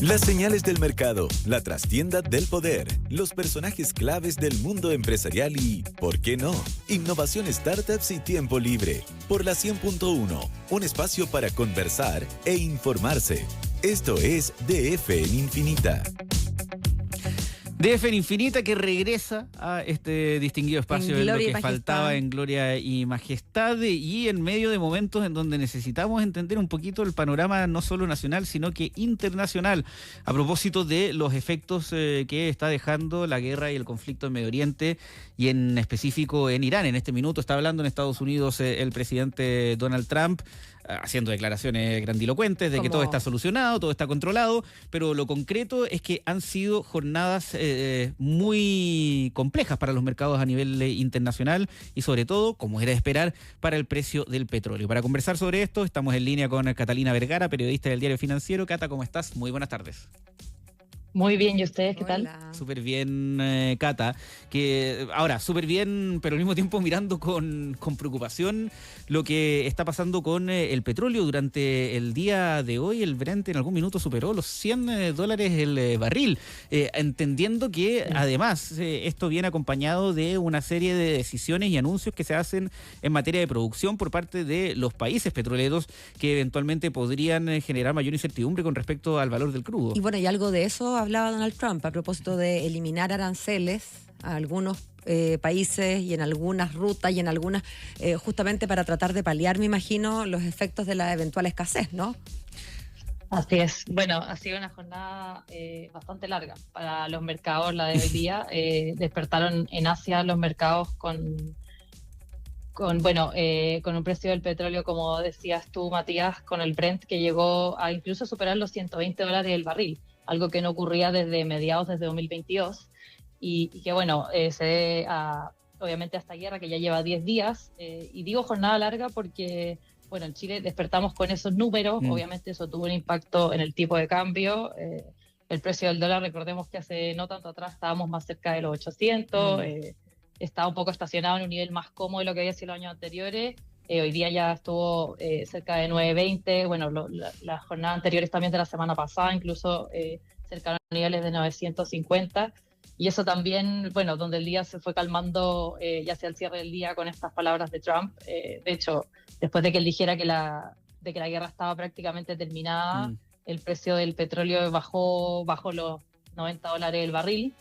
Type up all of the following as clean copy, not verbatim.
Las señales del mercado, la trastienda del poder, los personajes claves del mundo empresarial y, ¿por qué no?, innovación, startups y tiempo libre. Por la 100.1, un espacio para conversar e informarse. Esto es DF en Infinita. DF en Infinita, que regresa a este distinguido espacio en lo que faltaba en gloria y majestad, y en medio de momentos en donde necesitamos entender un poquito el panorama no solo nacional, sino que internacional, a propósito de los efectos que está dejando la guerra y el conflicto en Medio Oriente, y en específico en Irán. En este minuto está hablando en Estados Unidos el presidente Donald Trump, haciendo declaraciones grandilocuentes de que todo está solucionado, todo está controlado, pero lo concreto es que han sido jornadas muy complejas para los mercados a nivel internacional y sobre todo, como era de esperar, para el precio del petróleo. Para conversar sobre esto estamos en línea con Catalina Vergara, periodista del Diario Financiero. Cata, ¿cómo estás? Muy buenas tardes. Muy bien, ¿y ustedes qué tal? Súper bien, Cata. Que ahora, súper bien, pero al mismo tiempo mirando con preocupación lo que está pasando con el petróleo. Durante el día de hoy, el Brent en algún minuto superó los $100 el barril, entendiendo que además esto viene acompañado de una serie de decisiones y anuncios que se hacen en materia de producción por parte de los países petroleros que eventualmente podrían generar mayor incertidumbre con respecto al valor del crudo. Y bueno, y algo de eso hablaba Donald Trump a propósito de eliminar aranceles a algunos países y en algunas rutas y en algunas, justamente para tratar de paliar, me imagino, los efectos de la eventual escasez, ¿no? Así es. Bueno, ha sido una jornada bastante larga para los mercados, la de hoy día. Despertaron en Asia los mercados con un precio del petróleo, como decías tú, Matías, con el Brent que llegó a incluso superar los $120 el barril, algo que no ocurría desde 2022, y que bueno, se debe obviamente a esta guerra que ya lleva 10 días, y digo jornada larga porque, bueno, en Chile despertamos con esos números, obviamente eso tuvo un impacto en el tipo de cambio, el precio del dólar, recordemos que hace no tanto atrás estábamos más cerca de los 800, estaba un poco estacionado en un nivel más cómodo de lo que había sido los años anteriores. Hoy día ya estuvo cerca de 920, bueno, las jornadas anteriores también de la semana pasada, incluso cerca de niveles de 950, y eso también, bueno, donde el día se fue calmando ya hacia el cierre del día con estas palabras de Trump. De hecho, después de que él dijera que la guerra estaba prácticamente terminada, el precio del petróleo bajó los $90 el barril,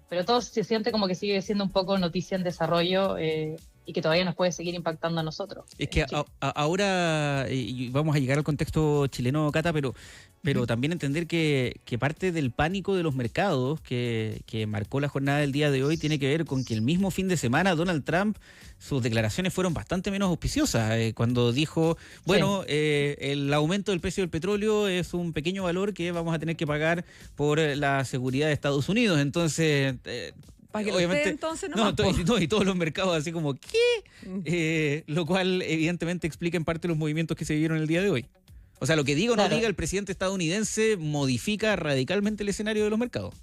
pero todo se siente como que sigue siendo un poco noticia en desarrollo, y que todavía nos puede seguir impactando a nosotros. Es que ahora vamos a llegar al contexto chileno, Cata, pero también entender que parte del pánico de los mercados que marcó la jornada del día de hoy tiene que ver con que el mismo fin de semana Donald Trump, sus declaraciones fueron bastante menos auspiciosas, cuando dijo, bueno, el aumento del precio del petróleo es un pequeño valor que vamos a tener que pagar por la seguridad de Estados Unidos. Entonces... para que obviamente, entonces y todos los mercados así como, ¿qué? Lo cual evidentemente explica en parte los movimientos que se vieron el día de hoy. O sea, lo que diga o no diga el presidente estadounidense modifica radicalmente el escenario de los mercados.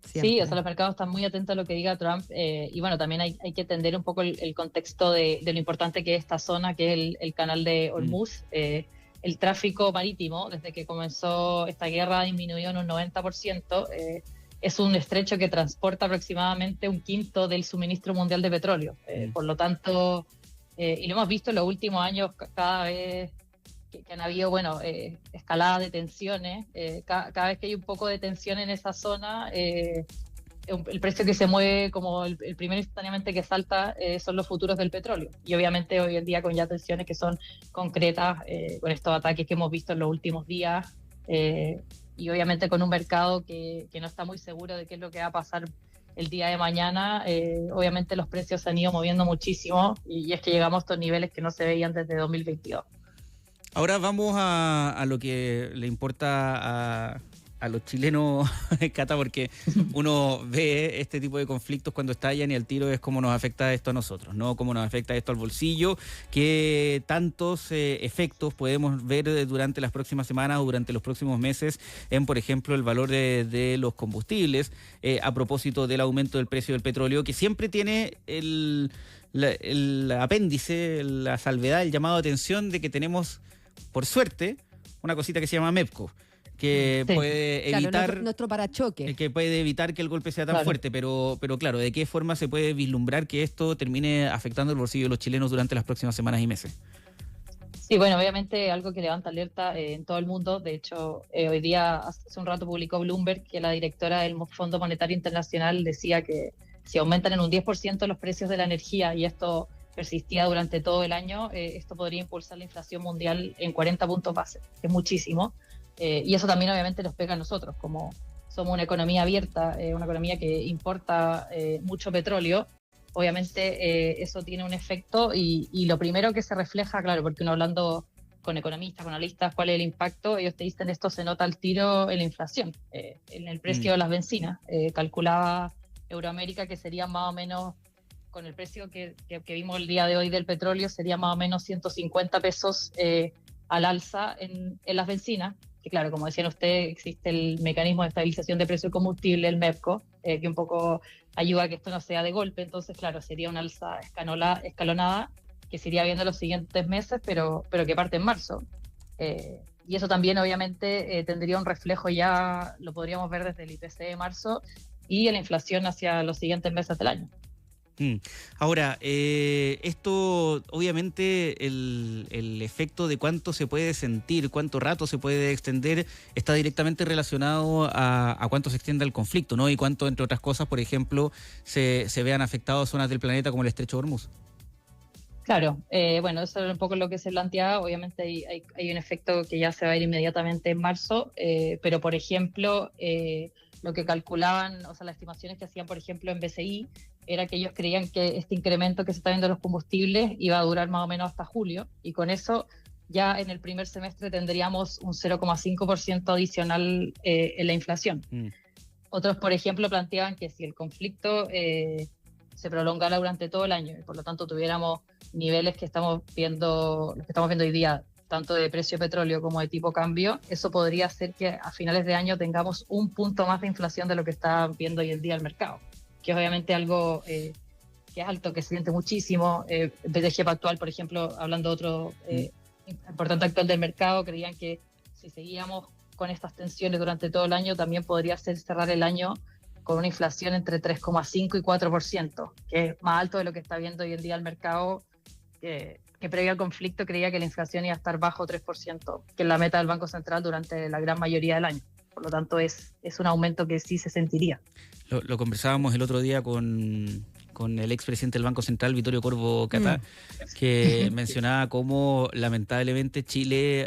Siempre. Sí, o sea, los mercados están muy atentos a lo que diga Trump, y bueno, también hay que entender un poco el contexto de lo importante que es esta zona, que es el canal de Hormuz. El tráfico marítimo, desde que comenzó esta guerra, ha disminuido en un 90%. Es un estrecho que transporta aproximadamente un quinto del suministro mundial de petróleo. Por lo tanto, y lo hemos visto en los últimos años, cada vez que han habido, escaladas de tensiones, cada vez que hay un poco de tensión en esa zona, el precio que se mueve como el primero instantáneamente que salta son los futuros del petróleo. Y obviamente hoy en día con ya tensiones que son concretas, con estos ataques que hemos visto en los últimos días, y obviamente con un mercado que no está muy seguro de qué es lo que va a pasar el día de mañana, obviamente los precios se han ido moviendo muchísimo, y es que llegamos a estos niveles que no se veían desde 2022. Ahora vamos a lo que le importa a los chilenos, Cata, porque uno ve este tipo de conflictos cuando estallan y al tiro es cómo nos afecta esto a nosotros, ¿no? Cómo nos afecta esto al bolsillo, qué tantos efectos podemos ver durante las próximas semanas o durante los próximos meses en, por ejemplo, el valor de los combustibles, a propósito del aumento del precio del petróleo, que siempre tiene el apéndice, la salvedad, el llamado de atención de que tenemos, por suerte, una cosita que se llama MEPCO, que puede evitar... Claro, nuestro parachoque. Que puede evitar que el golpe sea tan fuerte, pero claro, ¿de qué forma se puede vislumbrar que esto termine afectando el bolsillo de los chilenos durante las próximas semanas y meses? Sí, bueno, obviamente algo que levanta alerta en todo el mundo. De hecho, hoy día, hace un rato publicó Bloomberg que la directora del Fondo Monetario Internacional decía que si aumentan en un 10% los precios de la energía y esto persistía durante todo el año, esto podría impulsar la inflación mundial en 40 puntos base, que es muchísimo. Y eso también obviamente nos pega a nosotros, como somos una economía abierta, una economía que importa mucho petróleo. Obviamente eso tiene un efecto y lo primero que se refleja, claro, porque uno hablando con economistas, con analistas, cuál es el impacto, ellos te dicen esto se nota al tiro en la inflación, en el precio de las bencinas. Calculaba Euroamérica que sería más o menos, con el precio que vimos el día de hoy del petróleo, sería más o menos 150 pesos al alza en las bencinas. Que claro, como decían ustedes, existe el mecanismo de estabilización de precio de combustible, el MEPCO, que un poco ayuda a que esto no sea de golpe. Entonces, claro, sería una alza escalonada que se iría viendo los siguientes meses, pero que parte en marzo. Y eso también, obviamente, tendría un reflejo ya, lo podríamos ver desde el IPC de marzo y en la inflación hacia los siguientes meses del año. Ahora, esto obviamente el efecto de cuánto se puede sentir, cuánto rato se puede extender, está directamente relacionado a cuánto se extienda el conflicto, ¿no? Y cuánto, entre otras cosas, por ejemplo, se vean afectadas zonas del planeta como el Estrecho de Hormuz. Claro, bueno, eso es un poco lo que se planteaba. Obviamente hay un efecto que ya se va a ir inmediatamente en marzo, pero por ejemplo, lo que calculaban, o sea, las estimaciones que hacían, por ejemplo, en BCI, era que ellos creían que este incremento que se está viendo en los combustibles iba a durar más o menos hasta julio, y con eso ya en el primer semestre tendríamos un 0,5% adicional en la inflación. Otros, por ejemplo, planteaban que si el conflicto se prolongara durante todo el año y por lo tanto tuviéramos niveles que estamos viendo, los que estamos viendo hoy día, tanto de precio de petróleo como de tipo cambio, eso podría hacer que a finales de año tengamos un punto más de inflación de lo que está viendo hoy en día el mercado, que es obviamente algo que es alto, que se siente muchísimo. BTG Pactual, por ejemplo, hablando de otro importante actor del mercado, creían que si seguíamos con estas tensiones durante todo el año, también podría ser cerrar el año con una inflación entre 3,5 y 4%, que es más alto de lo que está viendo hoy en día el mercado, que previo al conflicto creía que la inflación iba a estar bajo 3%, que es la meta del Banco Central durante la gran mayoría del año. Por lo tanto, es un aumento que sí se sentiría. Lo conversábamos el otro día con el expresidente del Banco Central, Vittorio Corvo Catá, que mencionaba cómo lamentablemente Chile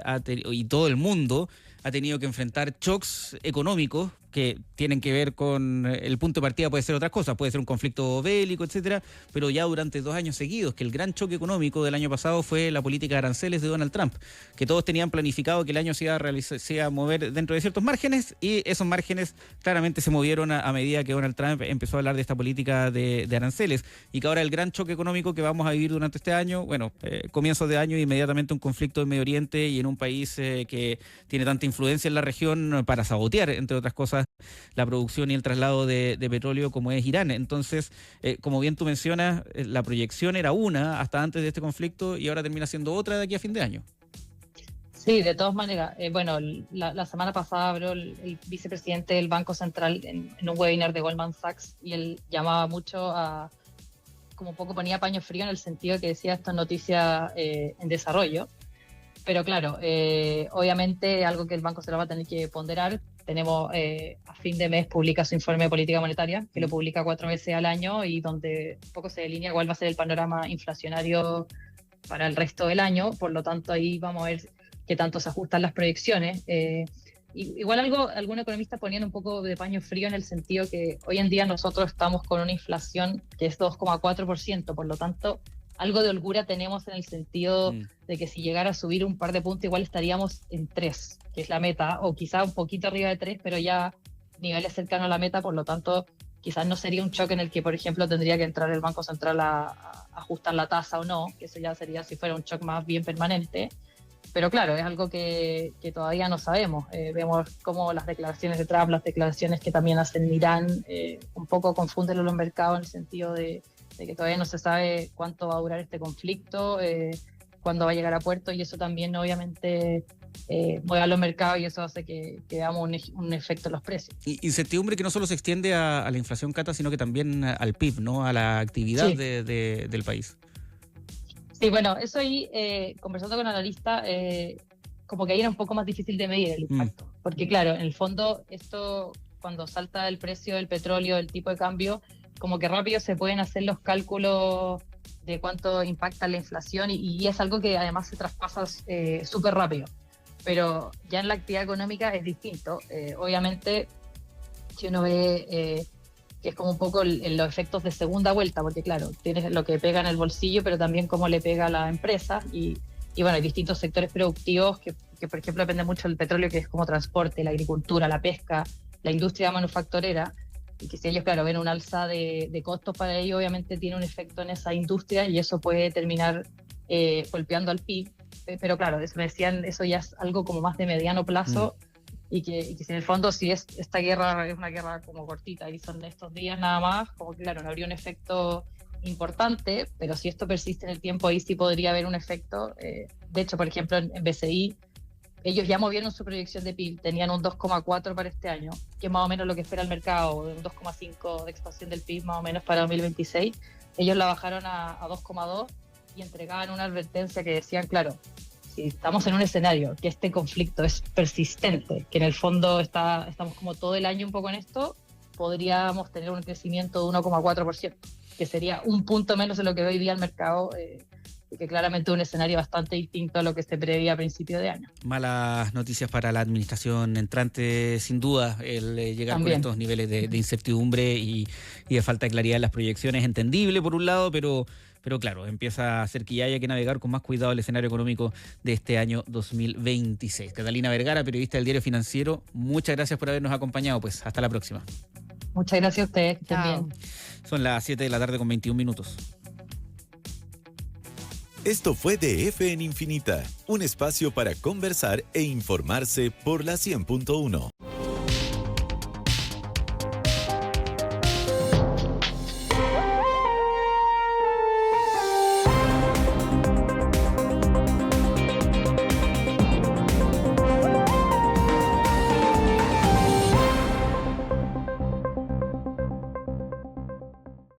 y todo el mundo ha tenido que enfrentar shocks económicos que tienen que ver con el punto de partida, puede ser otras cosas, puede ser un conflicto bélico, etcétera, pero ya durante 2 años seguidos, que el gran choque económico del año pasado fue la política de aranceles de Donald Trump, que todos tenían planificado que el año se iba a mover dentro de ciertos márgenes, y esos márgenes claramente se movieron a medida que Donald Trump empezó a hablar de esta política de aranceles, y que ahora el gran choque económico que vamos a vivir durante este año, bueno, comienzos de año, inmediatamente un conflicto en Medio Oriente y en un país que tiene tanta influencia en la región para sabotear, entre otras cosas, la producción y el traslado de petróleo, como es Irán. Entonces, como bien tú mencionas, la proyección era una hasta antes de este conflicto y ahora termina siendo otra de aquí a fin de año. Sí, de todas maneras. Bueno, la semana pasada habló el vicepresidente del Banco Central en un webinar de Goldman Sachs, y él llamaba mucho a, como un poco ponía paño frío en el sentido de que decía esto es noticia en desarrollo. Pero claro, obviamente algo que el Banco Central va a tener que ponderar. Tenemos a fin de mes publica su informe de política monetaria, que lo publica 4 veces al año y donde un poco se delinea cuál va a ser el panorama inflacionario para el resto del año. Por lo tanto, ahí vamos a ver qué tanto se ajustan las proyecciones. Igual algún economista poniendo un poco de paño frío en el sentido que hoy en día nosotros estamos con una inflación que es 2,4%, por lo tanto, algo de holgura tenemos en el sentido de que si llegara a subir un par de puntos igual estaríamos en 3, que es la meta, o quizá un poquito arriba de 3, pero ya niveles cercanos a la meta. Por lo tanto, quizás no sería un choque en el que, por ejemplo, tendría que entrar el Banco Central a ajustar la tasa o no, que eso ya sería si fuera un shock más bien permanente. Pero claro, es algo que todavía no sabemos. Vemos cómo las declaraciones de Trump, las declaraciones que también hacen Irán, un poco confunden los mercados en el sentido de que todavía no se sabe cuánto va a durar este conflicto, cuándo va a llegar a puerto, y eso también obviamente mueva los mercados y eso hace que veamos un efecto en los precios. Incertidumbre que no solo se extiende a la inflación, Cata, sino que también al PIB, ¿no? A la actividad del país. Sí, bueno, eso ahí, conversando con analistas, como que ahí era un poco más difícil de medir el impacto. Porque claro, en el fondo, esto cuando salta el precio del petróleo, el tipo de cambio, como que rápido se pueden hacer los cálculos de cuánto impacta la inflación y es algo que además se traspasa súper rápido. Pero ya en la actividad económica es distinto. Obviamente, si uno ve que es como un poco los efectos de segunda vuelta, porque claro, tienes lo que pega en el bolsillo, pero también cómo le pega a la empresa. Y bueno, hay distintos sectores productivos que, por ejemplo, dependen mucho del petróleo, que es como transporte, la agricultura, la pesca, la industria manufacturera. Y que si ellos, claro, ven un alza de costos para ellos, obviamente tiene un efecto en esa industria y eso puede terminar golpeando al PIB. Pero claro, me decían, eso ya es algo como más de mediano plazo y que si en el fondo, si esta guerra es una guerra como cortita y son estos días nada más, como que claro, no habría un efecto importante, pero si esto persiste en el tiempo, ahí sí podría haber un efecto. De hecho, por ejemplo, en BCI, ellos ya movieron su proyección de PIB, tenían un 2,4 para este año, que es más o menos lo que espera el mercado, un 2,5 de expansión del PIB más o menos para 2026. Ellos la bajaron a 2,2 y entregaban una advertencia que decían, claro, si estamos en un escenario que este conflicto es persistente, que en el fondo estamos como todo el año un poco en esto, podríamos tener un crecimiento de 1,4%, que sería un punto menos de lo que ve hoy día el mercado, y que claramente es un escenario bastante distinto a lo que se preveía a principio de año. Malas noticias para la administración entrante, sin duda, el llegar también con estos niveles de incertidumbre y de falta de claridad en las proyecciones, entendible por un lado, pero claro, empieza a hacer que ya haya que navegar con más cuidado el escenario económico de este año 2026. Catalina Vergara, periodista del Diario Financiero, muchas gracias por habernos acompañado, pues hasta la próxima. Muchas gracias a ustedes, que estén bien. Son las 7 de la tarde con 21 minutos. Esto fue DF en Infinita, un espacio para conversar e informarse por la 100.1.